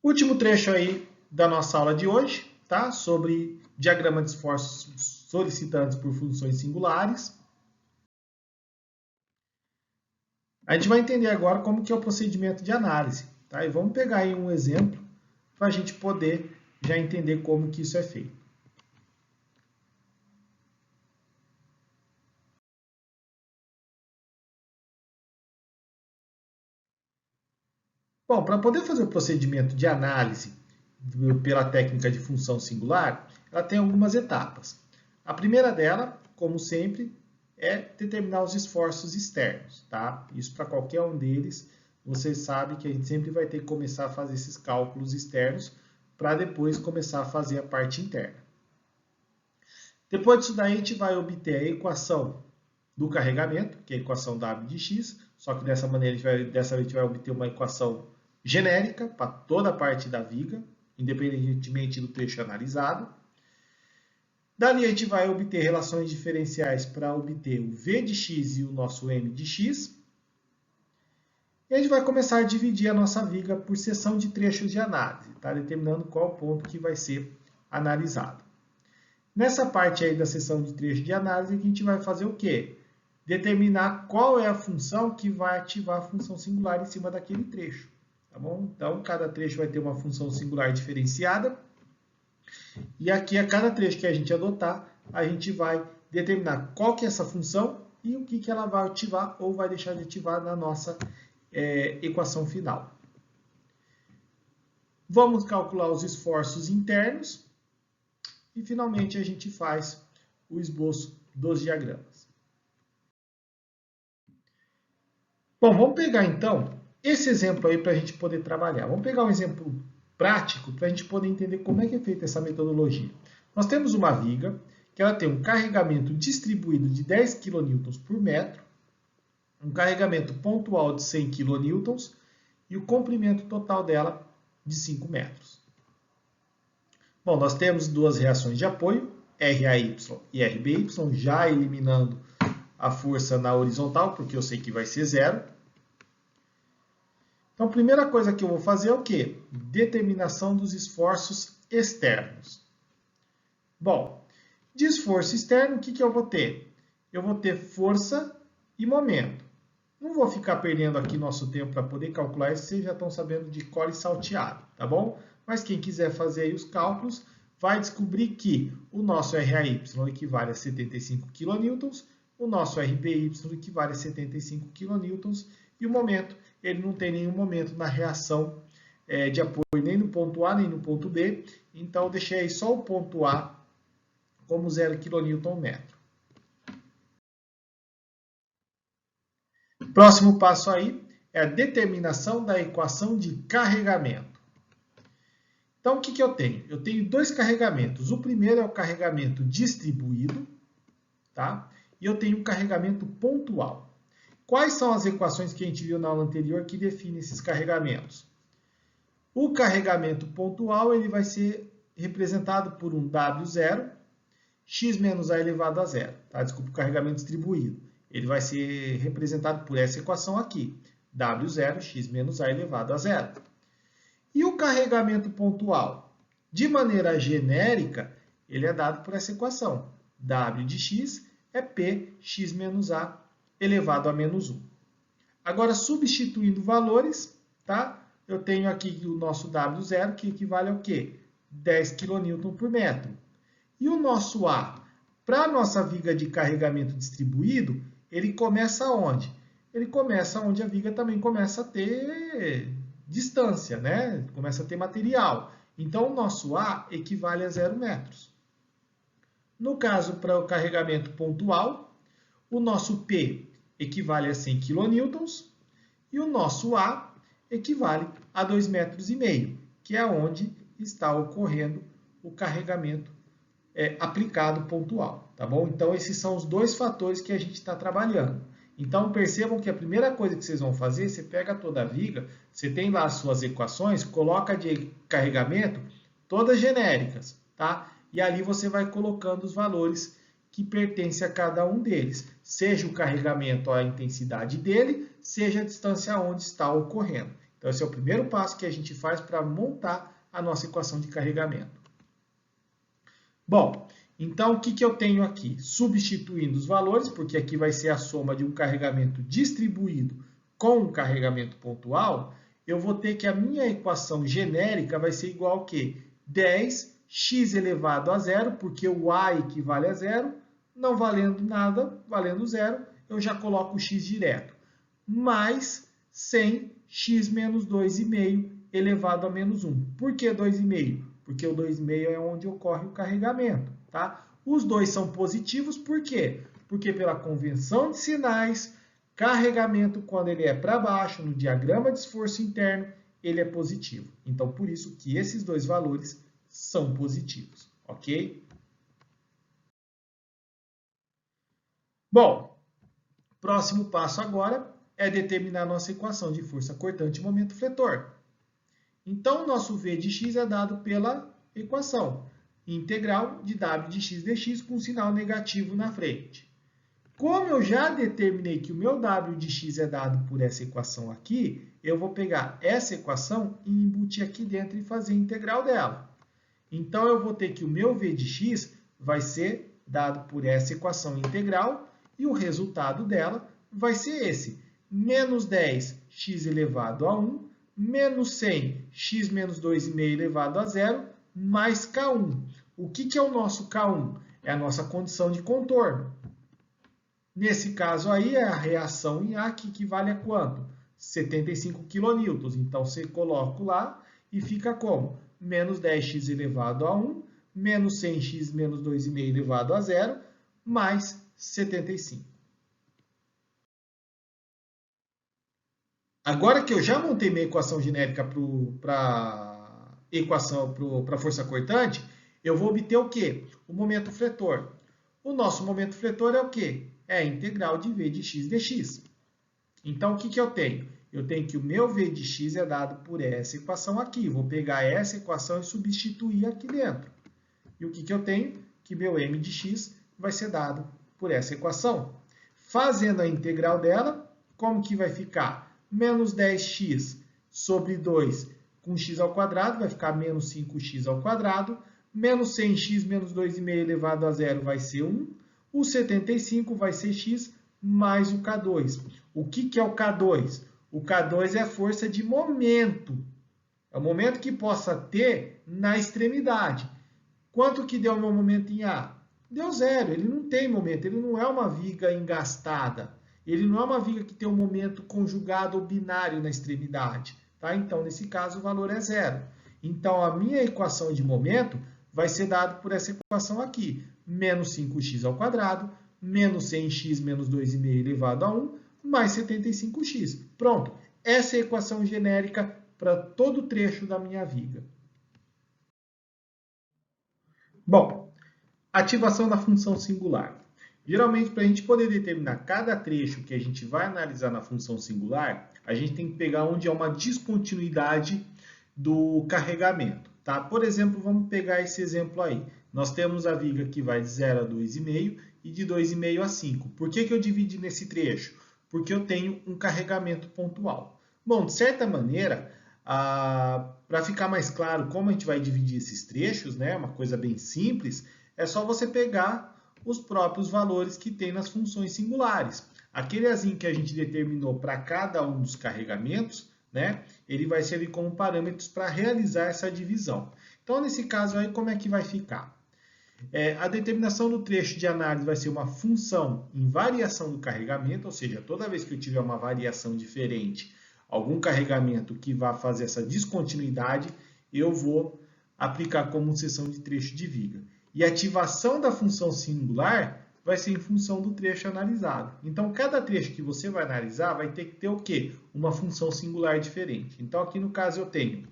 Último trecho aí da nossa aula de hoje, tá? Sobre diagrama de esforços solicitantes por funções singulares. A gente vai entender agora como que é o procedimento de análise, tá? E vamos pegar aí um exemplo para a gente poder já entender como que isso é feito. Bom, para poder fazer o procedimento de análise pela técnica de função singular, ela tem algumas etapas. A primeira dela, como sempre, é determinar os esforços externos, tá? Isso para qualquer um deles, você sabe que a gente sempre vai ter que começar a fazer esses cálculos externos para depois começar a fazer a parte interna. Depois disso daí, a gente vai obter a equação do carregamento, que é a equação W de x, só que dessa maneira, dessa vez a gente vai obter uma equação genérica para toda a parte da viga, independentemente do trecho analisado. Dali a gente vai obter relações diferenciais para obter o V de x e o nosso M de x. E a gente vai começar a dividir a nossa viga por seção de trechos de análise, tá? Determinando qual ponto que vai ser analisado. Nessa parte aí da seção de trecho de análise, a gente vai fazer o quê? Determinar qual é a função que vai ativar a função singular em cima daquele trecho. Tá bom? Então, cada trecho vai ter uma função singular diferenciada. E aqui, a cada trecho que a gente adotar, a gente vai determinar qual que é essa função e o que ela vai ativar ou vai deixar de ativar na nossa equação final. Vamos calcular os esforços internos. E, finalmente, a gente faz o esboço dos diagramas. Bom, vamos pegar, então, esse exemplo aí para a gente poder trabalhar. Vamos pegar um exemplo prático para a gente poder entender como é que é feita essa metodologia. Nós temos uma viga que ela tem um carregamento distribuído de 10 kN por metro, um carregamento pontual de 100 kN e o comprimento total dela de 5 metros. Bom, nós temos duas reações de apoio, RAY e RBY, já eliminando a força na horizontal, porque eu sei que vai ser zero. Então, a primeira coisa que eu vou fazer é o quê? Determinação dos esforços externos. Bom, de esforço externo, o que eu vou ter? Eu vou ter força e momento. Não vou ficar perdendo aqui nosso tempo para poder calcular isso, vocês já estão sabendo de cor e salteado, tá bom? Mas quem quiser fazer aí os cálculos, vai descobrir que o nosso RAY equivale a 75 kN, o nosso RBY equivale a 75 kN, e o momento, ele não tem nenhum momento na reação de apoio nem no ponto A nem no ponto B, então eu deixei aí só o ponto A como 0 kN/m. Próximo passo aí é a determinação da equação de carregamento. Então, o que eu tenho? Eu tenho dois carregamentos. O primeiro é o carregamento distribuído, tá? E eu tenho o carregamento pontual. Quais são as equações que a gente viu na aula anterior que definem esses carregamentos? O carregamento pontual ele vai ser representado por um W0, x menos a elevado a zero. Tá? Desculpa, o carregamento distribuído. Ele vai ser representado por essa equação aqui, W0, x menos a elevado a zero. E o carregamento pontual? De maneira genérica, ele é dado por essa equação. W de x é P x menos A elevado a menos 1. Agora, substituindo valores, tá? Eu tenho aqui o nosso W0, que equivale ao quê? 10 kN por metro. E o nosso A? Para a nossa viga de carregamento distribuído, ele começa onde? Ele começa onde a viga também começa a ter distância, né? Começa a ter material. Então, o nosso A equivale a 0 metros. No caso, para o carregamento pontual, o nosso P equivale a 100 kN e o nosso A equivale a 2,5 metros, que é onde está ocorrendo o carregamento aplicado pontual, tá bom? Então, esses são os dois fatores que a gente está trabalhando. Então, percebam que a primeira coisa que vocês vão fazer, você pega toda a viga, você tem lá as suas equações, coloca de carregamento, todas genéricas, tá? E ali você vai colocando os valores que pertencem a cada um deles. Seja o carregamento, a intensidade dele, seja a distância onde está ocorrendo. Então, esse é o primeiro passo que a gente faz para montar a nossa equação de carregamento. Bom, então o que eu tenho aqui? Substituindo os valores, porque aqui vai ser a soma de um carregamento distribuído com um carregamento pontual, eu vou ter que a minha equação genérica vai ser igual ao quê? 10x elevado a zero, porque o a equivale a zero, não valendo nada, valendo zero, eu já coloco o x direto. Mais 100x menos 2,5 elevado a menos 1. Por que 2,5? Porque o 2,5 é onde ocorre o carregamento, tá? Os dois são positivos, por quê? Porque pela convenção de sinais, carregamento, quando ele é para baixo, no diagrama de esforço interno, ele é positivo. Então, por isso que esses dois valores são positivos, ok? Bom, próximo passo agora é determinar a nossa equação de força cortante e momento fletor. Então, o nosso V de x é dado pela equação integral de W de x dx com sinal negativo na frente. Como eu já determinei que o meu W de x é dado por essa equação aqui, eu vou pegar essa equação e embutir aqui dentro e fazer a integral dela. Então, eu vou ter que o meu V de x vai ser dado por essa equação integral e o resultado dela vai ser esse. Menos 10x elevado a 1, menos 100x menos 2,5 elevado a zero, mais K1. O que é o nosso K1? É a nossa condição de contorno. Nesse caso aí, é a reação em A, que equivale a quanto? 75 kN. Então, você coloca lá e fica como? Menos 10x elevado a 1, menos 100x menos 2,5 elevado a zero, mais 75. Agora que eu já montei minha equação genérica para a força cortante, eu vou obter o quê? O momento fletor. O nosso momento fletor é o quê? É a integral de V de x dx. Então, o que eu tenho? Eu tenho que o meu V de x é dado por essa equação aqui. Vou pegar essa equação e substituir aqui dentro. E o que eu tenho? Que meu m de x vai ser dado por essa equação. Fazendo a integral dela, como que vai ficar? Menos 10x sobre 2 com x ao quadrado, vai ficar menos 5x ao quadrado. Menos 100x menos 2,5 elevado a zero vai ser 1. O 75 vai ser x mais o K2. O que é o K2? O K2 é a força de momento. É o momento que possa ter na extremidade. Quanto que deu o meu momento em A? Deu zero. Ele não tem momento. Ele não é uma viga engastada. Ele não é uma viga que tem um momento conjugado ou binário na extremidade. Tá? Então, nesse caso, o valor é zero. Então, a minha equação de momento vai ser dada por essa equação aqui. Menos 5x ao quadrado, menos 100x menos 2,5 elevado a 1, mais 75x. Pronto. Essa é a equação genérica para todo o trecho da minha viga. Bom, ativação da função singular. Geralmente, para a gente poder determinar cada trecho que a gente vai analisar na função singular, a gente tem que pegar onde é uma descontinuidade do carregamento. Tá? Por exemplo, vamos pegar esse exemplo aí. Nós temos a viga que vai de 0 a 2,5 e de 2,5 a 5. Por que eu dividi nesse trecho? Porque eu tenho um carregamento pontual. Bom, de certa maneira, para ficar mais claro como a gente vai dividir esses trechos, né, uma coisa bem simples, é só você pegar os próprios valores que tem nas funções singulares. Aquele azinho que a gente determinou para cada um dos carregamentos, né, ele vai servir como parâmetros para realizar essa divisão. Então, nesse caso aí, como é que vai ficar? A determinação do trecho de análise vai ser uma função em variação do carregamento, ou seja, toda vez que eu tiver uma variação diferente, algum carregamento que vá fazer essa descontinuidade, eu vou aplicar como seção de trecho de viga. E a ativação da função singular vai ser em função do trecho analisado. Então, cada trecho que você vai analisar vai ter que ter o quê? Uma função singular diferente. Então, aqui no caso eu tenho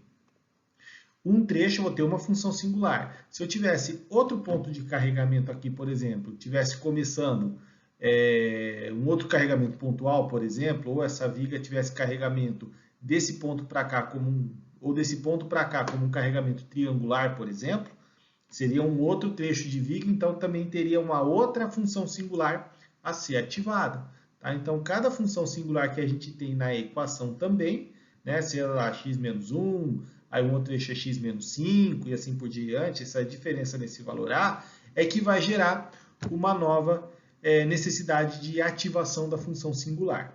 um trecho, eu vou ter uma função singular. Se eu tivesse outro ponto de carregamento aqui, por exemplo, tivesse começando um outro carregamento pontual, por exemplo, ou essa viga tivesse carregamento desse ponto para cá ou desse ponto para cá como um carregamento triangular, por exemplo, seria um outro trecho de viga, então também teria uma outra função singular a ser ativada. Tá? Então, cada função singular que a gente tem na equação também né? Se ela x menos 1, aí um outro eixo é x menos 5 e assim por diante, essa diferença nesse valor A é que vai gerar uma nova necessidade de ativação da função singular.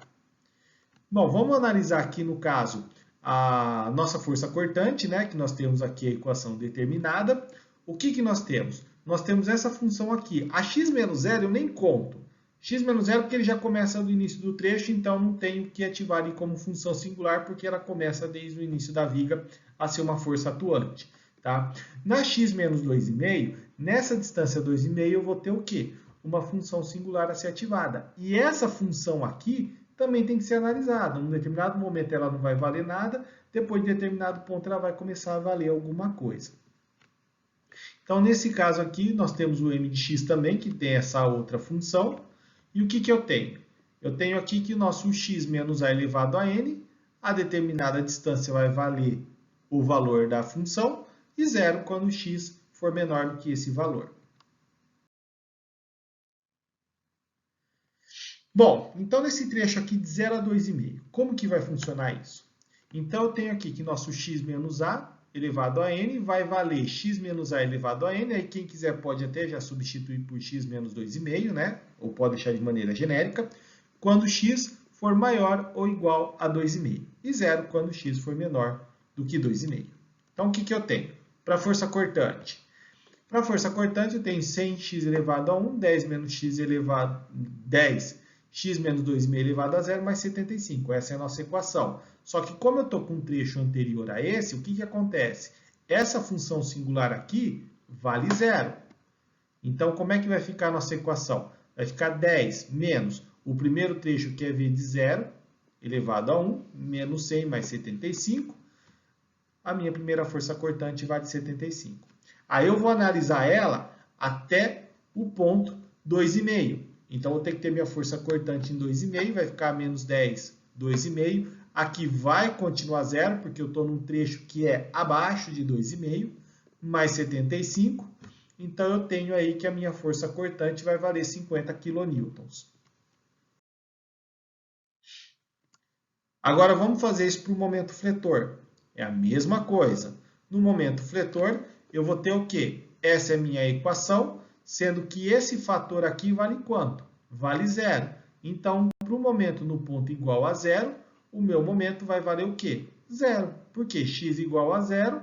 Bom, vamos analisar aqui no caso a nossa força cortante, né? Que nós temos aqui a equação determinada. O que nós temos? Nós temos essa função aqui. A x menos 0 eu nem conto. X menos 0 porque ele já começa do início do trecho, então não tenho que ativar ali como função singular, porque ela começa desde o início da viga a ser uma força atuante. Tá? Na x menos 2,5, nessa distância 2,5, eu vou ter o quê? Uma função singular a ser ativada. E essa função aqui também tem que ser analisada. Em um determinado momento ela não vai valer nada, depois de determinado ponto ela vai começar a valer alguma coisa. Então, nesse caso aqui, nós temos o m de x também, que tem essa outra função. E o que eu tenho? Eu tenho aqui que o nosso x menos a elevado a n, a determinada distância vai valer o valor da função, e zero quando x for menor do que esse valor. Bom, então nesse trecho aqui de 0 a 2,5, como que vai funcionar isso? Então eu tenho aqui que nosso x menos a elevado a n vai valer x menos a elevado a n, aí quem quiser pode até já substituir por x menos 2,5, né? Ou pode deixar de maneira genérica, quando x for maior ou igual a 2,5, e zero quando x for menor do que 2,5. Então o que eu tenho? Para a força cortante. Para a força cortante eu tenho 100x elevado a 1, 10 menos x elevado a 10, x menos 2,5 elevado a zero, mais 75. Essa é a nossa equação. Só que como eu estou com um trecho anterior a esse, o que acontece? Essa função singular aqui vale zero. Então, como é que vai ficar a nossa equação? Vai ficar 10 menos o primeiro trecho, que é v de zero, elevado a 1, menos 100 mais 75. A minha primeira força cortante vale 75. Aí eu vou analisar ela até o ponto 2,5. Então, eu vou ter que ter minha força cortante em 2,5, vai ficar menos 10, 2,5. Aqui vai continuar zero, porque eu estou num trecho que é abaixo de 2,5, mais 75. Então, eu tenho aí que a minha força cortante vai valer 50 kN. Agora, vamos fazer isso para o momento fletor. É a mesma coisa. No momento fletor, eu vou ter o quê? Essa é a minha equação, sendo que esse fator aqui vale quanto? Vale zero. Então, para o momento no ponto igual a zero, o meu momento vai valer o quê? Zero. Por quê? X igual a zero.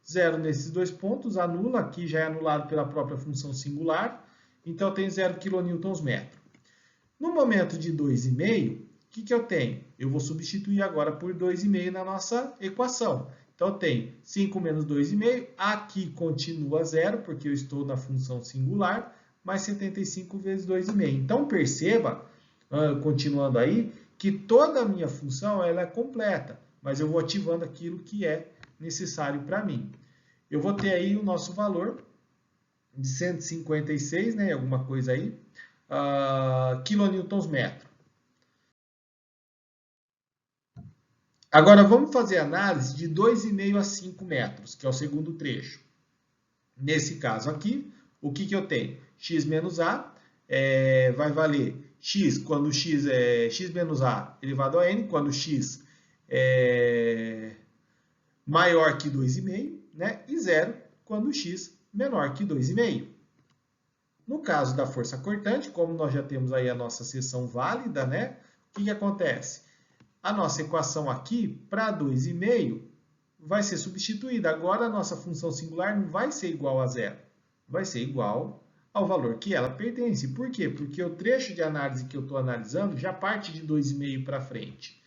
Zero nesses dois pontos, anula. Aqui já é anulado pela própria função singular. Então, eu tenho 0 kN/m. No momento de 2,5, o que eu tenho? Eu vou substituir agora por 2,5 na nossa equação. Então, eu tenho 5 menos 2,5. Aqui continua zero, porque eu estou na função singular, mais 75 vezes 2,5. Então, perceba, continuando aí, que toda a minha função ela é completa, mas eu vou ativando aquilo que é necessário para mim. Eu vou ter aí o nosso valor de 156, né, alguma coisa aí, kN/m. Agora, vamos fazer a análise de 2,5 a 5 metros, que é o segundo trecho. Nesse caso aqui, o que eu tenho? X menos A vai valer x quando x é x menos a elevado a n, quando x é maior que 2,5, né? E zero quando x menor que 2,5. No caso da força cortante, como nós já temos aí a nossa seção válida, né? O que acontece? A nossa equação aqui, para 2,5, vai ser substituída. Agora, a nossa função singular não vai ser igual a zero. Vai ser igual ao valor que ela pertence. Por quê? Porque o trecho de análise que eu estou analisando já parte de 2,5 para frente.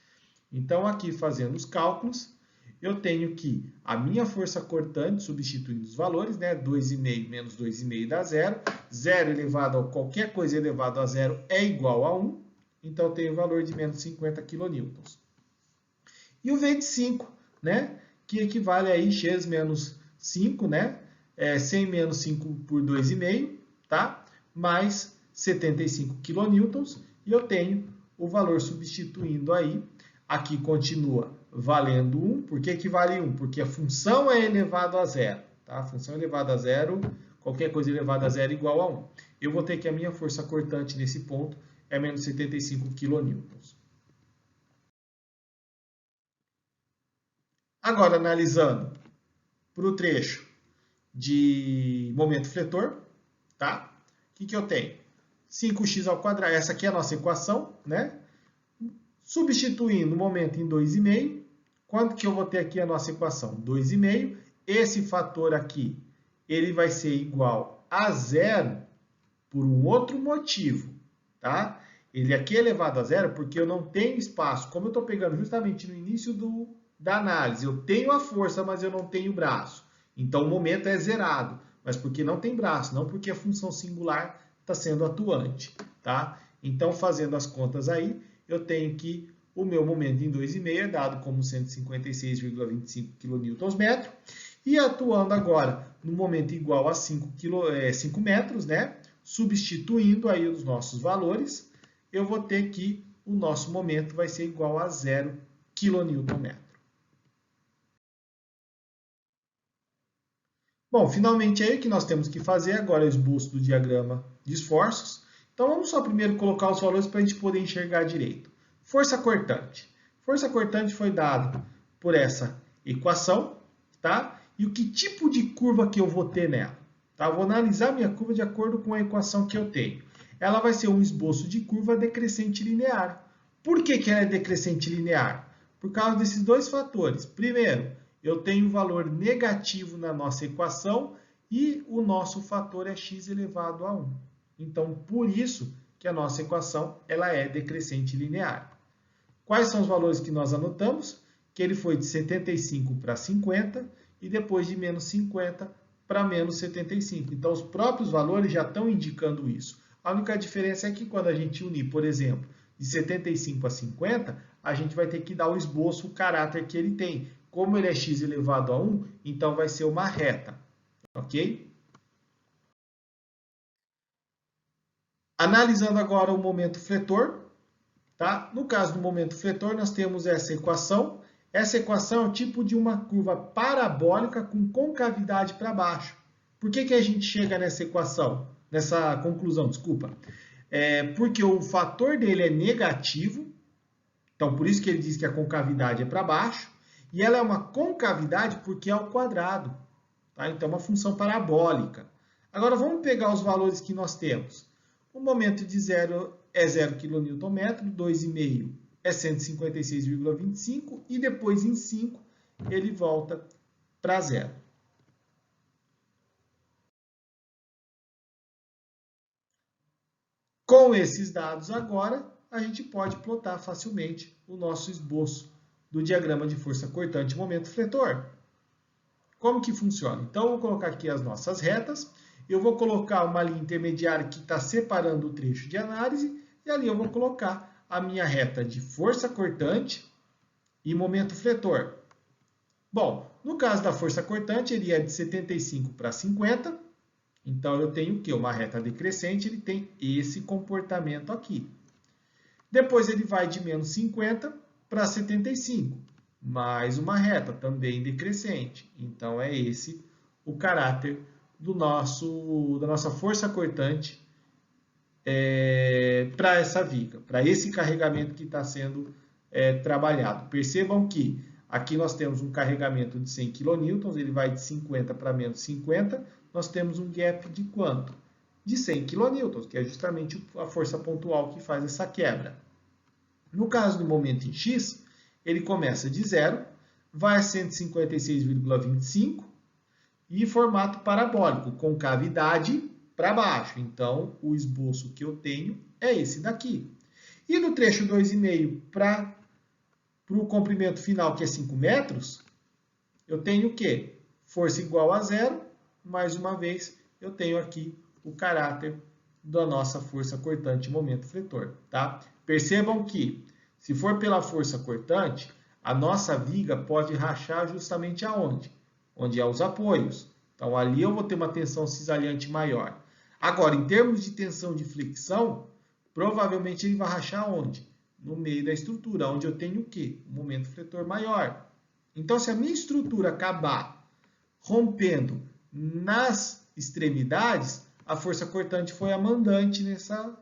Então, aqui fazendo os cálculos, eu tenho que a minha força cortante, substituindo os valores, né? 2,5 menos 2,5 dá zero. Zero elevado a qualquer coisa elevado a zero é igual a 1. Então, eu tenho o valor de menos 50 kN. E o V de 5, né? Que equivale a x menos 5, né? 100 menos 5 por 2,5, tá? Mais 75 kN. E eu tenho o valor substituindo aí. Aqui continua valendo 1. Por que vale 1? Porque a função é elevada a zero. Tá? A função elevada a zero, qualquer coisa elevada a zero é igual a 1. Eu vou ter que a minha força cortante nesse ponto é menos 75 kN. Agora, analisando para o trecho de momento fletor, tá? O que eu tenho? 5x ao quadrado, essa aqui é a nossa equação, né? Substituindo o momento em 2,5, quanto que eu vou ter aqui a nossa equação? 2,5. Esse fator aqui, ele vai ser igual a zero por um outro motivo, tá? Ele aqui é elevado a zero porque eu não tenho espaço. Como eu estou pegando justamente no início da análise, eu tenho a força, mas eu não tenho braço. Então, o momento é zerado, mas porque não tem braço, não porque a função singular está sendo atuante, tá? Então, fazendo as contas aí, eu tenho que o meu momento em 2,5 é dado como 156,25 kN, e atuando agora no momento igual a 5 metros, né? Substituindo aí os nossos valores, eu vou ter que o nosso momento vai ser igual a 0 kN. Bom, finalmente aí o que nós temos que fazer agora é o esboço do diagrama de esforços. Então vamos só primeiro colocar os valores para a gente poder enxergar direito. Força cortante. Força cortante foi dada por essa equação, tá? E o que tipo de curva que eu vou ter nela? Tá? Eu vou analisar minha curva de acordo com a equação que eu tenho. Ela vai ser um esboço de curva decrescente linear. Por que ela é decrescente linear? Por causa desses dois fatores. Primeiro, eu tenho um valor negativo na nossa equação e o nosso fator é x elevado a 1. Então, por isso que a nossa equação ela é decrescente linear. Quais são os valores que nós anotamos? Que ele foi de 75 para 50 e depois de menos 50 para menos 75. Então, os próprios valores já estão indicando isso. A única diferença é que quando a gente unir, por exemplo, de 75 a 50, a gente vai ter que dar o esboço, o caráter que ele tem. Como ele é x elevado a 1, então vai ser uma reta, ok? Analisando agora o momento fletor, tá? No caso do momento fletor, nós temos essa equação. Essa equação é o tipo de uma curva parabólica com concavidade para baixo. Por que a gente chega nessa equação, nessa conclusão, desculpa? Porque o fator dele é negativo, então por isso que ele diz que a concavidade é para baixo, e ela é uma concavidade porque é ao quadrado, tá? Então é uma função parabólica. Agora vamos pegar os valores que nós temos. O momento de zero é 0 kN, 2,5 é 156,25 e depois em 5 ele volta para zero. Com esses dados agora, a gente pode plotar facilmente o nosso esboço do diagrama de força cortante momento fletor. Como que funciona? Então, eu vou colocar aqui as nossas retas. Eu vou colocar uma linha intermediária que está separando o trecho de análise. E ali eu vou colocar a minha reta de força cortante e momento fletor. Bom, no caso da força cortante, ele é de 75 para 50. Então, eu tenho o quê? Uma reta decrescente, ele tem esse comportamento aqui. Depois, ele vai de menos 50 para 75. Mais uma reta, também decrescente. Então, é esse o caráter da nossa força cortante para essa viga, para esse carregamento que está sendo trabalhado. Percebam que aqui nós temos um carregamento de 100 kN, ele vai de 50 para menos 50, nós temos um gap de quanto? De 100 kN, que é justamente a força pontual que faz essa quebra. No caso do momento em x, ele começa de 0, vai a 156,25 e formato parabólico, concavidade para baixo. Então, o esboço que eu tenho é esse daqui. E no trecho 2,5 para o comprimento final, que é 5 metros, eu tenho o quê? Força igual a zero. Mais uma vez, eu tenho aqui o caráter da nossa força cortante momento fletor. Tá? Percebam que, se for pela força cortante, a nossa viga pode rachar justamente aonde? Onde há os apoios. Então, ali eu vou ter uma tensão cisalhante maior. Agora, em termos de tensão de flexão, provavelmente ele vai rachar onde? No meio da estrutura, onde eu tenho o quê? Um momento fletor maior. Então, se a minha estrutura acabar rompendo nas extremidades, a força cortante foi a mandante nessa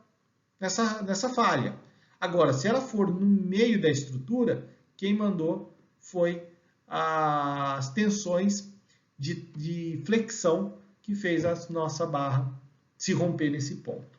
falha. Agora, se ela for no meio da estrutura, quem mandou foi as tensões de flexão que fez a nossa barra se romper nesse ponto.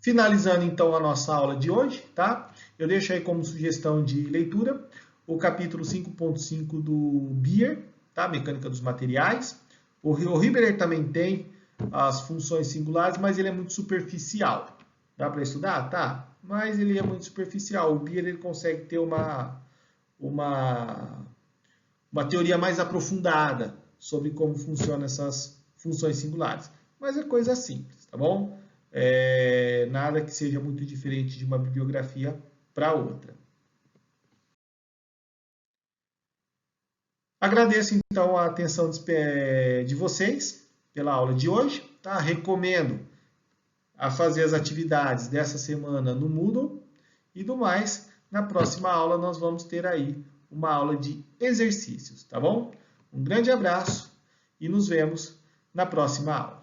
Finalizando então a nossa aula de hoje, tá? Eu deixo aí como sugestão de leitura o capítulo 5.5 do Beer, tá? Mecânica dos materiais. O Hibbeler também tem as funções singulares, mas ele é muito superficial. Dá para estudar? Tá. Mas ele é muito superficial. O Beer ele consegue ter uma teoria mais aprofundada sobre como funcionam essas funções singulares. Mas é coisa simples, tá bom? Nada que seja muito diferente de uma bibliografia para outra. Agradeço então a atenção de vocês pela aula de hoje. Tá? Recomendo a fazer as atividades dessa semana no Moodle e do mais, na próxima aula nós vamos ter aí uma aula de exercícios, tá bom? Um grande abraço e nos vemos na próxima aula.